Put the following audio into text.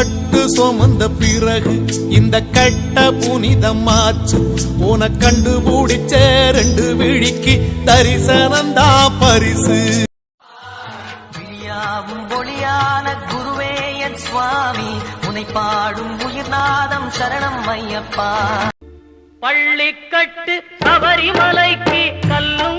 கட்டு சுமந்த பிறகு இந்த கட்ட புனிதமாச்சு உன கண்டுபிடிச்ச 2 விழிக்கு தரிசனந்தா பரிசு. விழியாவும் ஒளியான குருவே என் சுவாமி உனை பாடும் உயிர்நாதம் சரணம் ஐயப்பா. பள்ளிக்கட்டு சபரிமலைக்கு கல்லு